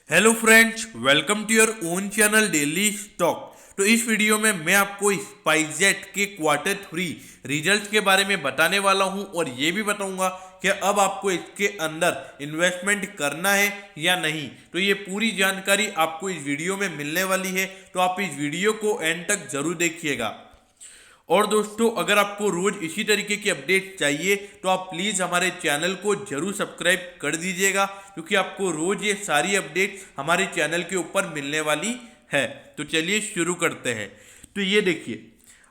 Hello friends, welcome to your own channel daily stock. तो इस video में मैं आपको स्पाइसजेट के क्वार्टर 3 रिजल्ट्स के बारे में बताने वाला हूं और ये भी बताऊंगा कि अब आपको इसके अंदर इन्वेस्टमेंट करना है या नहीं। तो ये पूरी जानकारी आपको इस वीडियो में मिलने वाली है, तो आप इस वीडियो को एंड तक जरूर देखिएगा। और दोस्तों, अगर आपको रोज इसी तरीके की अपडेट चाहिए तो आप प्लीज़ हमारे चैनल को जरूर सब्सक्राइब कर दीजिएगा, क्योंकि आपको रोज ये सारी अपडेट हमारे चैनल के ऊपर मिलने वाली है। तो चलिए शुरू करते हैं। तो ये देखिए,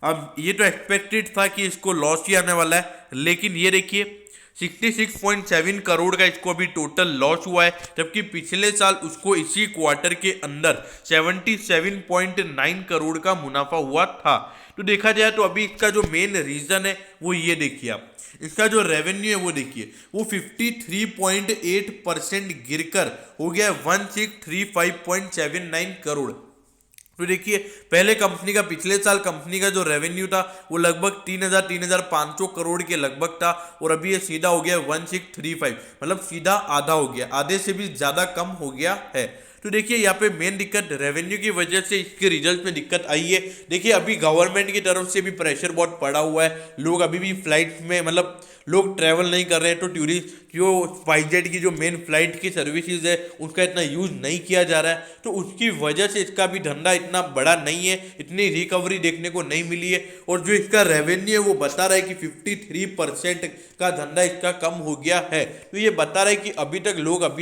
अब ये तो एक्सपेक्टेड था कि इसको लॉस ही आने वाला है, लेकिन ये देखिए 66.7 करोड़ का इसको अभी टोटल लॉस हुआ है, जबकि पिछले साल उसको इसी क्वार्टर के अंदर 77.9 करोड़ का मुनाफा हुआ था। तो देखा जाए तो अभी इसका जो मेन रीजन है वो ये देखिए, आप इसका जो रेवेन्यू है वो देखिए, वो 53.8% गिरकर हो गया 1635.79 करोड़। तो देखिए, पहले कंपनी का पिछले साल कंपनी का जो रेवेन्यू था वो लगभग 3,500 करोड़ के लगभग था, और अभी ये सीधा हो गया 1635, मतलब सीधा आधा हो गया, आधे से भी ज्यादा कम हो गया है। तो देखिए, यहाँ पे मेन दिक्कत रेवेन्यू की वजह से इसके रिजल्ट में दिक्कत आई है। देखिए, अभी गवर्नमेंट की तरफ से भी प्रेशर बहुत पड़ा हुआ है, लोग अभी भी फ्लाइट में, मतलब लोग ट्रैवल नहीं कर रहे हैं, तो टूरिस्ट जो स्पाइसजेट की जो मेन फ्लाइट की सर्विसेज है उसका इतना यूज नहीं किया जा रहा है, तो उसकी वजह से इसका भी धंधा इतना बड़ा नहीं है, इतनी रिकवरी देखने को नहीं मिली है। और जो इसका रेवेन्यू है वो बता रहा है कि 53% का धंधा इसका कम हो गया है। तो ये बता रहा है कि अभी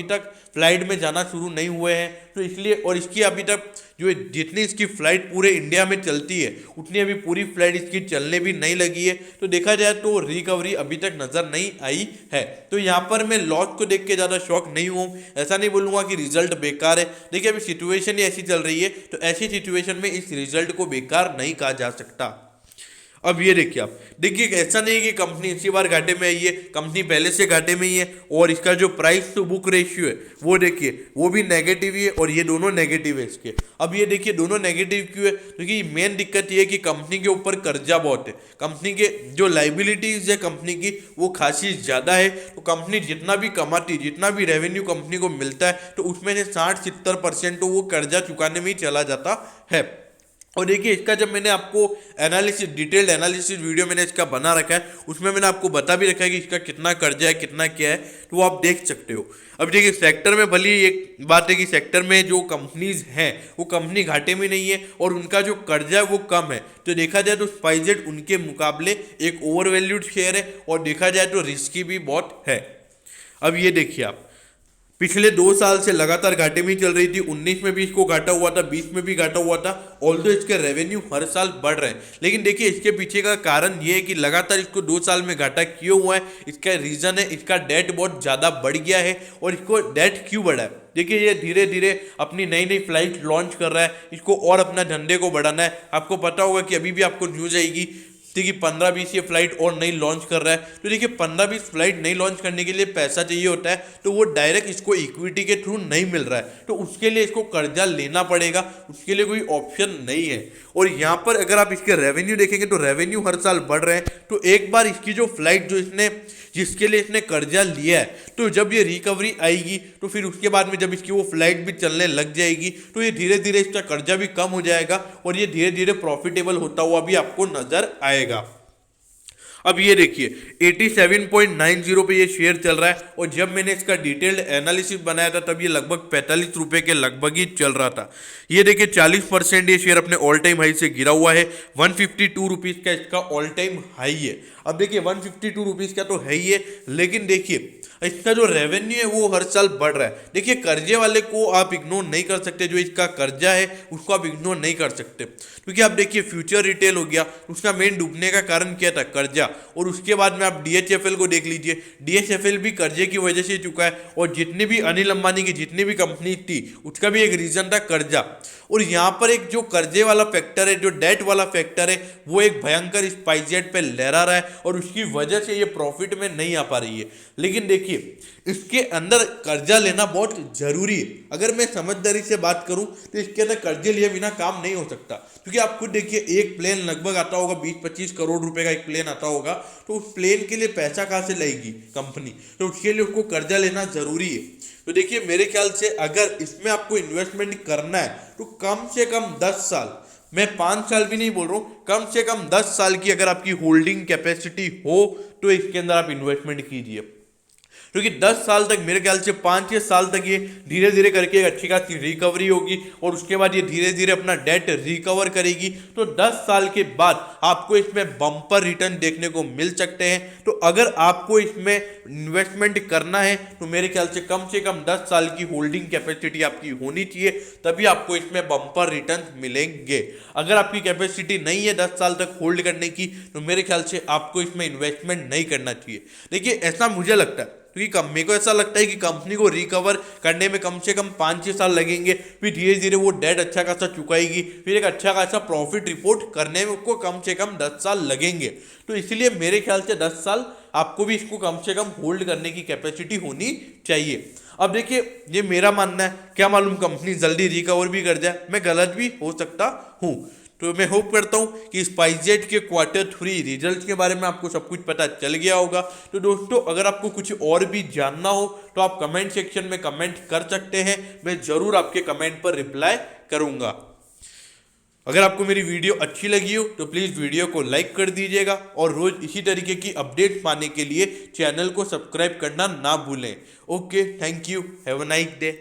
तक फ्लाइट में जाना शुरू नहीं हुए हैं, तो इसलिए, और इसकी अभी तक जो जितनी इसकी फ्लाइट पूरे इंडिया में चलती है उतनी अभी पूरी फ्लाइट इसकी चलने भी नहीं लगी है। तो देखा जाए तो रिकवरी अभी तक नजर नहीं आई है। तो यहाँ पर मैं लॉस को देख के ज़्यादा शॉक नहीं हूँ, ऐसा नहीं बोलूँगा कि रिजल्ट बेकार है। देखिए, अभी सिचुएशन ही ऐसी चल रही है, तो ऐसी सिचुएशन में इस रिजल्ट को बेकार नहीं कहा जा सकता। अब ये देखिए, आप देखिए, ऐसा नहीं है कि कंपनी इसी बार घाटे में आई है, कंपनी पहले से घाटे में ही है, और इसका जो प्राइस टू बुक रेशियो है वो देखिए, वो भी नेगेटिव ही है, और ये दोनों नेगेटिव है इसके। अब ये देखिए, दोनों नेगेटिव क्यों है? क्योंकि मेन दिक्कत ये है कि कंपनी के ऊपर कर्जा बहुत है, कंपनी के जो लाइबिलिटीज है कंपनी की वो खासी ज्यादा है। तो कंपनी जितना भी कमाती, जितना भी रेवेन्यू कंपनी को मिलता है, तो उसमें से 60-70% तो वो कर्जा चुकाने में ही चला जाता है। और देखिए, इसका जब मैंने आपको एनालिसिस, डिटेल्ड एनालिसिस वीडियो मैंने इसका बना रखा है, उसमें मैंने आपको बता भी रखा है कि इसका कितना कर्जा है, कितना क्या है, तो वो आप देख सकते हो। अब देखिए, सेक्टर में भली एक बात है कि सेक्टर में जो कंपनीज हैं वो कंपनी घाटे में नहीं है और उनका जो कर्जा है वो कम है। तो देखा जाए तो स्पाइसजेट उनके मुकाबले एक ओवर वैल्यूड शेयर है, और देखा जाए तो रिस्की भी बहुत है। अब ये देखिए, आप पिछले 2 साल से लगातार घाटे में ही चल रही थी। 19 में भी इसको घाटा हुआ था, 20 में भी घाटा हुआ था, ऑल्दो इसके रेवेन्यू हर साल बढ़ रहे हैं। लेकिन देखिए, इसके पीछे का कारण ये है कि लगातार इसको 2 साल में घाटा क्यों हुआ है, इसका रीजन है इसका डेट बहुत ज्यादा बढ़ गया है। और इसको डेट क्यों बढ़ा है? देखिए, ये धीरे धीरे अपनी नई नई फ्लाइट लॉन्च कर रहा है, इसको और अपना धंधे को बढ़ाना है। आपको पता होगा कि अभी भी आपको न्यूज आएगी कि 15-20 ये फ्लाइट और नई लॉन्च कर रहा है। तो देखिए, 15-20 फ्लाइट नई लॉन्च करने के लिए पैसा चाहिए होता है, तो वो डायरेक्ट इसको इक्विटी के थ्रू नहीं मिल रहा है, तो उसके लिए इसको कर्जा लेना पड़ेगा, उसके लिए कोई ऑप्शन नहीं है। और यहाँ पर अगर आप इसके रेवेन्यू देखेंगे तो रेवेन्यू हर साल बढ़ रहे हैं। तो एक बार इसकी जो फ्लाइट जिसके लिए इसने कर्जा लिया है, तो जब ये रिकवरी आएगी तो फिर उसके बाद में जब इसकी वो फ्लाइट भी चलने लग जाएगी, तो ये धीरे धीरे इसका कर्जा भी कम हो जाएगा और ये धीरे धीरे प्रॉफिटेबल होता हुआ भी आपको नजर आएगा। अब ये देखिए, 87.90 पे ये शेयर चल रहा है, और जब मैंने इसका डिटेल्ड एनालिसिस बनाया था तब ये लगभग 45 रुपए के लगभग ही चल रहा था। ये देखिए, 40% ये शेयर अपने ऑल टाइम हाई से गिरा हुआ है। 152 रुपीज़ का इसका ऑल टाइम हाई है। अब देखिए, 152 रुपीज़ का तो है ही है, लेकिन देखिए इसका जो रेवेन्यू है वो हर साल बढ़ रहा है। देखिए, कर्जे वाले को आप इग्नोर नहीं कर सकते, जो इसका कर्जा है उसको आप इग्नोर नहीं कर सकते, क्योंकि आप देखिए, फ्यूचर रिटेल हो गया, उसका मेन डूबने का कारण क्या था? कर्जा। और उसके बाद में आप डीएचएफएल को देख लीजिए, डीएचएफएल भी कर्जे की वजह से चुका है, और जितनी भी अनिल अंबानी की जितनी भी कंपनी थी उसका भी एक रीजन था कर्जा। और यहाँ पर एक जो कर्जे वाला फैक्टर है, जो डेट वाला फैक्टर है, वो एक भयंकर स्पाइसजेट पे लहरा रहा है, और उसकी वजह से ये प्रॉफिट में नहीं आ पा रही है। लेकिन देखिए, देखिए इसके अंदर कर्जा लेना बहुत जरूरी है। अगर मैं समझदारी से बात करूं तो इसके अंदर कर्जे लिए बिना काम नहीं हो सकता, क्योंकि आप खुद देखिए एक प्लेन लगभग आता होगा 20-25 करोड़ रुपए का एक प्लेन आता होगा, तो उस प्लेन के लिए पैसा कहाँ से लाएगी कंपनी, तो उसके लिए उसको कर्जा लेना जरूरी है। तो देखिए मेरे ख्याल से अगर इसमें आपको इन्वेस्टमेंट करना है तो कम से कम 10 साल, मैं 5 साल भी नहीं बोल रहा हूँ, कम से कम 10 साल की अगर आपकी होल्डिंग कैपेसिटी हो तो इसके अंदर आप इन्वेस्टमेंट कीजिए। क्योंकि 10 साल तक, मेरे ख्याल से 5-6 साल तक ये धीरे धीरे करके एक अच्छी खासी रिकवरी होगी और उसके बाद ये धीरे धीरे अपना डेट रिकवर करेगी। तो 10 साल के बाद आपको इसमें बम्पर रिटर्न देखने को मिल सकते हैं। तो अगर आपको इसमें इन्वेस्टमेंट करना है तो मेरे ख्याल से कम 10 साल की होल्डिंग कैपेसिटी आपकी होनी चाहिए, तभी आपको इसमें बम्पर रिटर्न मिलेंगे। अगर आपकी कैपेसिटी नहीं है 10 साल तक होल्ड करने की तो मेरे ख्याल से आपको इसमें इन्वेस्टमेंट नहीं करना चाहिए। देखिए ऐसा मुझे लगता है, क्योंकि मेरे को ऐसा लगता है कि कंपनी को रिकवर करने में कम से कम 5-6 साल लगेंगे, फिर धीरे धीरे वो डेट अच्छा खासा चुकाएगी, फिर एक अच्छा खासा प्रॉफिट रिपोर्ट करने में उसको कम से कम 10 साल लगेंगे। तो इसलिए मेरे ख्याल से 10 साल आपको भी इसको कम से कम होल्ड करने की कैपेसिटी होनी चाहिए। अब देखिए ये मेरा मानना है, क्या मालूम कंपनी जल्दी रिकवर भी कर जाए, मैं गलत भी हो सकता हूँ। तो मैं होप करता हूँ कि स्पाइसजेट के Q3 रिजल्ट्स के बारे में आपको सब कुछ पता चल गया होगा। तो दोस्तों अगर आपको कुछ और भी जानना हो तो आप कमेंट सेक्शन में कमेंट कर सकते हैं, मैं ज़रूर आपके कमेंट पर रिप्लाई करूँगा। अगर आपको मेरी वीडियो अच्छी लगी हो तो प्लीज़ वीडियो को लाइक कर दीजिएगा और रोज़ इसी तरीके की अपडेट पाने के लिए चैनल को सब्सक्राइब करना ना भूलें। Okay, thank you, have a nice day.